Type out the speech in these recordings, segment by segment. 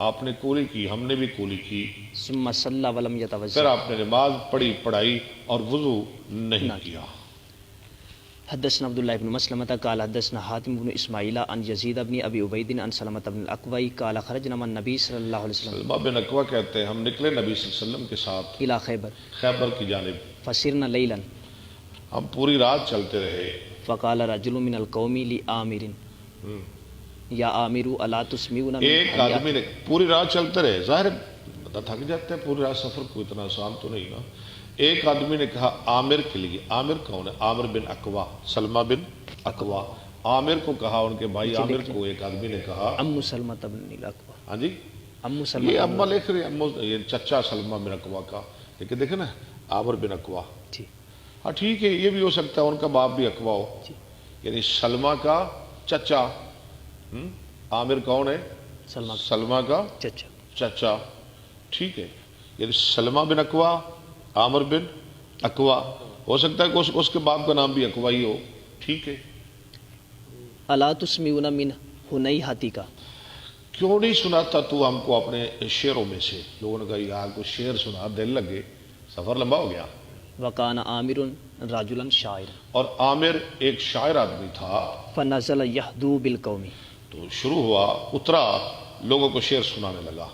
آپ نے کولی کی، ہم نے بھی کولی کی، ثم صلی ولم پھر یتوضأ آپ نے نماز پڑھائی اور وضو نہیں کیا۔ حدثنا عبد الله بن مسلمة قال حدثنا حاتم بن اسماعیل عن یزید بن ابی عبید عن سلمة بن الاکوع قال خرجنا مع النبی صلی اللہ علیہ وسلم سلمہ بن اکوع کہتے ہیں ہم نکلے نبی صلی اللہ علیہ وسلم کے ساتھ الى خیبر خیبر کی جانب، فسرنا لیلا ہم پوری رات چلتے رہے۔ فقال رجل من القوم لعامر یا عامر الا تسمعون من ایک حیات آدمی نے پوری رات چلتے رہے، ظاہر ہے بتا تھک جاتے ہیں پوری رات سفر، کو اتنا آسان تو نہیں نا۔ ایک آدمی نے کہا عامر کے لیے، عامر کون ہے؟ عامر بن اکوع، سلمہ بن اکوع، عامر کو کہا، ان کے بھائی عامر کو ایک آدمی نے کہا، ام سلمہ بن الاکوع، ہاں جی ام سلمہ یہ اما لکھ رہے ہیں، یہ چچا سلمہ بن اکوع کا، لیکن دیکھیں نا عامر بن اکوع، جی ہاں ٹھیک ہے یہ بھی ہو سکتا ہے ان کا باپ بھی اکوع ہو، یعنی سلمہ کا چچا۔ عامر کون ہے؟ سلمہ کا چچا، چچا، ٹھیک ہے، یعنی سلمہ بن اکوع، عامر بن اکوع، ہو سکتا ہے کہ اس کے باپ کا نام بھی اکوع ہی ہو، ٹھیک ہے۔ الا تسمعون من حنیحتی کا، کیوں نہیں سناتا تو ہم کو اپنے شعروں میں سے؟ لوگوں نے کہا یار کو شعر سنا، دل لگے، سفر لمبا ہو گیا۔ وکان عامر رجلا شاعرا اور عامر ایک شاعر آدمی تھا، فنزل یحدو بالقوم، تو شروع ہوا، اترا، لوگوں کو شعر سنانے لگا،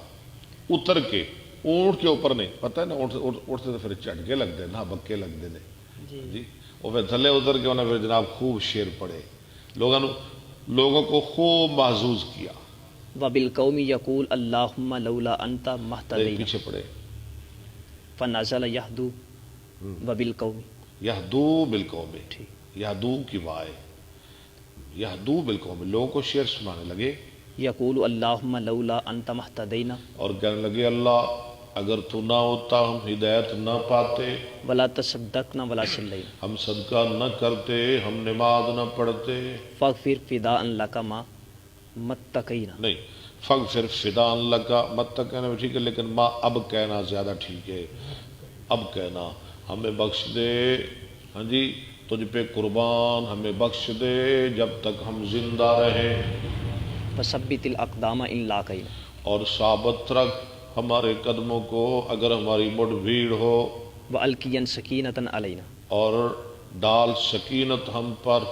اتر کے، اونٹ کے اوپر نہیں، پتہ ہے نا اونٹ سے تو پھر چٹکے لگتے نا، بکے لگتے نے جی، وہ پھر تھلے اتر کے انہیں پھر جناب خوب شعر پڑھے، لوگوں کو خوب محظوظ کیا۔ وبالقوم یقول اللہم لولا انت نہیں، مہتدینا، پیچھے پڑھے، فنزل یحدو وبالقوم، یہدو بالقوم، یہدو کی وائے، یہدو بالقوم، لوگوں کو شعر سنانے لگے یقول اللہم لولا انت مہتدینا اور کہنے لگے اللہ اگر تو نہ ہوتا ہم ہدایت نہ پاتے، ولا تصدقنا ولا صلینا ہم صدقہ نہ کرتے، ہم نماز نہ پڑھتے، فاغفر فداء لک ما متقینا، نہیں فغفر فداء لک، مت تک کہنا بھی ٹھیک ہے، لیکن ماں اب کہنا زیادہ ٹھیک ہے، اب کہنا ہمیں بخش دے، ہاں جی تجھ پہ قربان، ہمیں بخش دے جب تک ہم زندہ رہیں، فثبت الاقدام ان لاقینا، اور ثابت رکھ ہمارے قدموں کو اگر ہماری مڑ بھیڑ ہو، والقین سکینۃ علینا، اور ڈال سکینت ہم پر،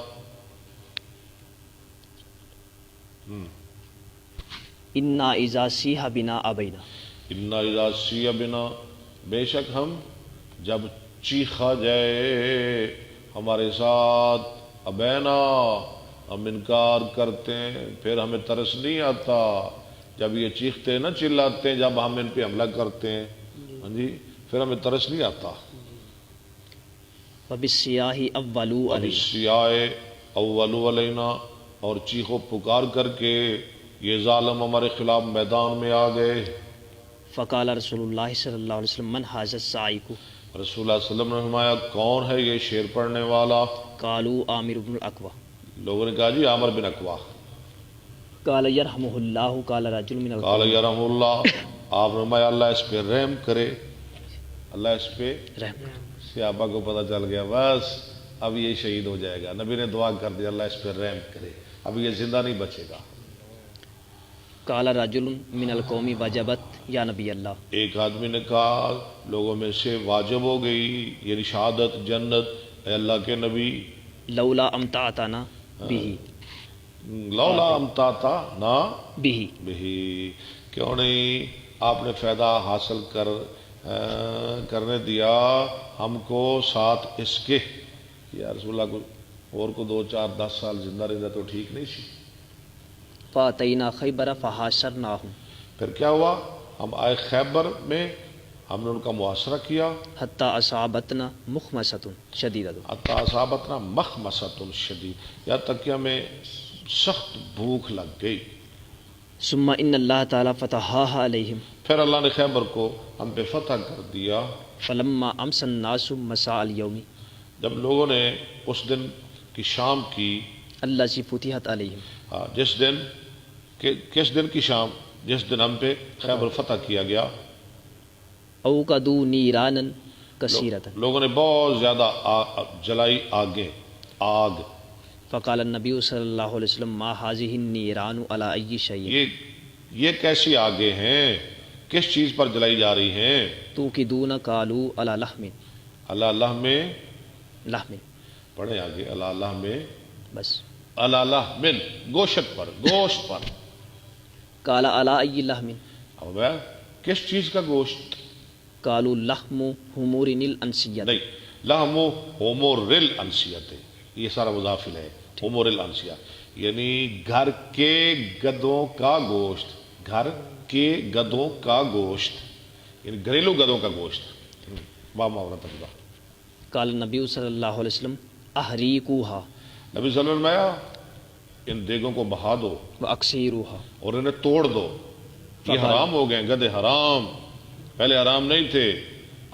انا اذا سیح بنا ابینا، انا اذا سیئ بنا، بے شک ہم جب چیخا جائے ہمارے ساتھ، ابینا ہم انکار کرتے ہیں، پھر ہمیں ترس نہیں آتا جب یہ چیختے ہیں نا، چلاتے ہیں جب ہم ان پہ حملہ کرتے ہیں، ہاں جی پھر ہمیں ترس نہیں آتا۔ وبالسیاح اولو ابھی علینا، سیاہ اولو علینا، اور چیخو پکار کر کے یہ ظالم ہمارے خلاف میدان میں آ گئے۔ فقال رسول اللہ صلی اللہ علیہ وسلم من ھذا الصاعق، رسول اللہ صلی اللہ علیہ وسلم نے فرمایا کون ہے یہ شعر پڑھنے والا؟ قالوا عامر بن الاکوع، لوگوں نے کہا جی عامر بن اکوع۔ قال یرحمہ اللہ، قال رجل من قال القوم، یرحم اللہ، آپ نے فرمایا اللہ اس پہ رحم کرے، اللہ اس پہ، رحم، صحابہ کو پتہ چل گیا بس اب یہ شہید ہو جائے گا، نبی نے دعا کر دی اللہ اس پہ رحم کرے، اب یہ زندہ نہیں بچے گا۔ قال رجل من القوم وجبت یا نبی اللہ، ایک آدمی نے کہا لوگوں میں سے واجب ہو گئی یعنی شہادت جنت، اے اللہ کے نبی، لولا امتعتنا بہ، لولا امتاتا نہ بہ، بھی، کیوں نہیں آپ نے فائدہ حاصل کرنے دیا ہم کو ساتھ اس کے، یا رسول اللہ کو اور کو 2 4 10 سال زندہ رہتا تو ٹھیک نہیں سی۔ فاتینا خیبر فحاصرناہم، پھر کیا ہوا؟ ہم آئے خیبر میں، ہم نے ان کا محاصرہ کیا، حتی اصابتنا مخمصۃ شدیدۃ، حتی اصابتنا مخمصۃ شدید، یہاں تک کہ ہمیں سخت بھوک لگ گئی۔ ثم ان اللہ تعالی فتحها علیہم، پھر اللہ نے خیبر کو ہم پہ فتح کر دیا۔ فلما امس الناس مساء اليوم جب لوگوں نے اس دن کی شام کی، الذی فتحت علیہم، جس دن کس دن کی شام، جس دن ہم پہ خیبر فتح کیا گیا، اوقدوا نیرانا کثیرۃ، لوگوں نے بہت زیادہ جلائی آگیں، آگ۔ فقال النبی صلی اللہ علیہ وسلم ما هذه النیران علی ای شیء، یہ کیسی آگے ہیں، کس چیز پر جلائی جا رہی ہیں؟ توقدون قالوا علی لحم اللہ اللہ میں، لحم، پڑھیں آگے، اللہ اللہ میں، بس اللہ اللہ من، گوشت پر، گوشت پر. قال علی ای لحم اب کس چیز کا گوشت؟ قالوا لحم حمور الانسیہ، نہیں، لحم حمر الانسیت، یہ سارا مضاف ہے، حمر الانسیہ یعنی گھر کے گدوں کا گوشت، گھر کے گدوں کا گوشت یعنی گھریلو گدوں کا گوشت. وام عورت اللہ. قال نبی صلی اللہ علیہ وسلم احریقوها نبی صلی اللہ علیہ وسلم آیا، ان دیگوں کو بہا دو واکسروها اور انہیں توڑ دو. یہ حرام ہو گئے گدے، حرام، پہلے حرام نہیں تھے،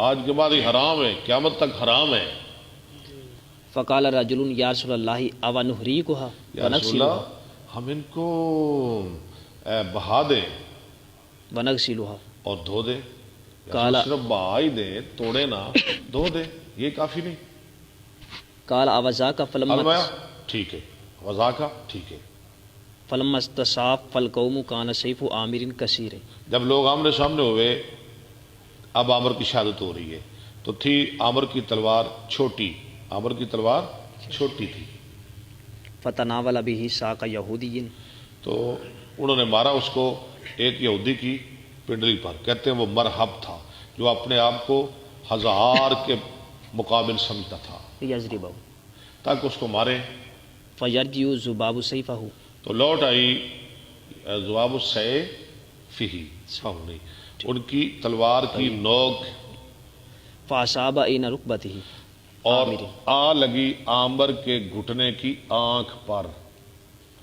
آج کے بعد یہ حرام ہے، قیامت تک حرام ہے. فقال رجل یا رسول اللہ او نحریقها یا رسول اللہ، ہم ان کو بہا دیں ونغسلها اور دھو دیں. کالا، صرف بہا ہی دیں، توڑے نہ، دھو دیں، یہ کافی نہیں. قال اوذاک فرمایا ٹھیک ہے، وضا کا ٹھیک ہے. فلما استصاف فالقوم کان سیف عامر کثیر، جب لوگ آمنے سامنے ہوئے، اب عامر کی شہادت ہو رہی ہے، تو تھی عامر کی تلوار چھوٹی، عامر کی تلوار چھوٹی تھی، فتناول به ساق یہودی، تو انہوں نے مارا اس کو ایک یہودی کی پنڈلی پر. کہتے ہیں وہ مرحب تھا، جو اپنے آپ کو ہزار کے مقابل سمجھتا تھا، یضربہ تاکہ اس کو مارے. فیرجع ذباب سیفہ، تو لوٹ آئی ذباب السیف ہی نہیں، ان کی تلوار کی نوک فاصاب عین رکبتہ، اور آ لگی عامر کے گھٹنے کی آنکھ پر،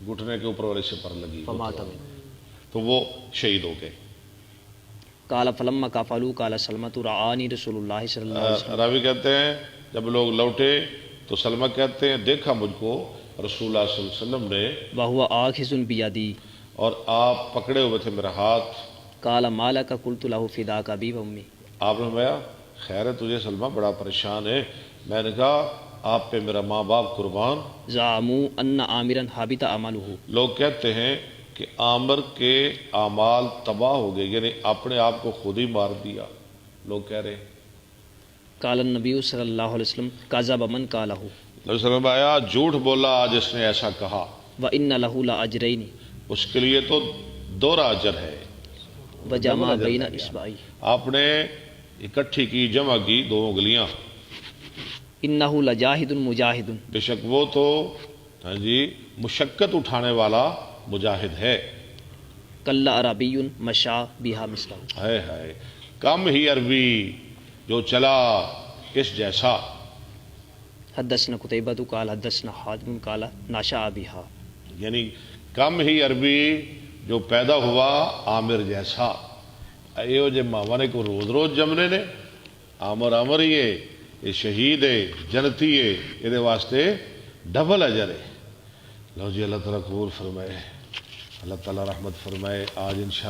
گھٹنے کے اوپر والے سے پر لگی، فمات تو وہ شہید ہو گئے. قال فلما قفلوا قال سلمۃ رعانی رسول اللہ صلی اللہ علیہ وسلم، راوی کہتے ہیں جب لوگ لوٹے تو سلمہ کہتے ہیں دیکھا مجھ کو رسول اللہ صلی اللہ علیہ وسلم نے، وهو آخذ بیدی، اور آپ پکڑے ہوئے تھے میرا ہاتھ. قال ما لک قلت له فداک ابی و امی، آپ نے فرمایا خیر ہے تجھے سلمہ، بڑا پریشان ہے. میں نے کہا آپ پہ میرا ماں باپ قربان. زعموا ان عامرا حبط عمله، لوگ کہتے ہیں کہ عامر کے اعمال تباہ ہو گئے، یعنی اپنے آپ کو خود ہی مار دیا، لوگ کہہ رہے ہیں. قال النبی صلی اللہ علیہ وسلم کذب من قالہ نبی صلی اللہ علیہ وسلم آیا، جھوٹ بولا جس نے ایسا کہا، وان له لاجرین اس کے لیے تو دوہرا اجر ہے. وجمع بین اصبعی، آپ نے اکٹھی کی، جمع کی دو انگلیاں. انہ لجاہد مجاہد، بے شک وہ تو ہاں جی مشقت اٹھانے والا مجاہد ہے. کل عربی مشا بہا مثلہ، ہے کم ہی عربی جو چلا اس جیسا. حدثنا قتیبہ قال حدثنا حاتم قال ناشا بہا، یعنی کم ہی عربی جو پیدا ہوا عامر جیسا. ایو جے ماما نے کو روز روز جمنے نے، عامر ہی ہے، یہ شہید ہے، جنتی ہے، یہ واسطے ڈبل اجر ہے. لو جی اللہ تعالیٰ قبول فرمائے، اللہ تعالیٰ رحمت فرمائے. آج انشاءاللہ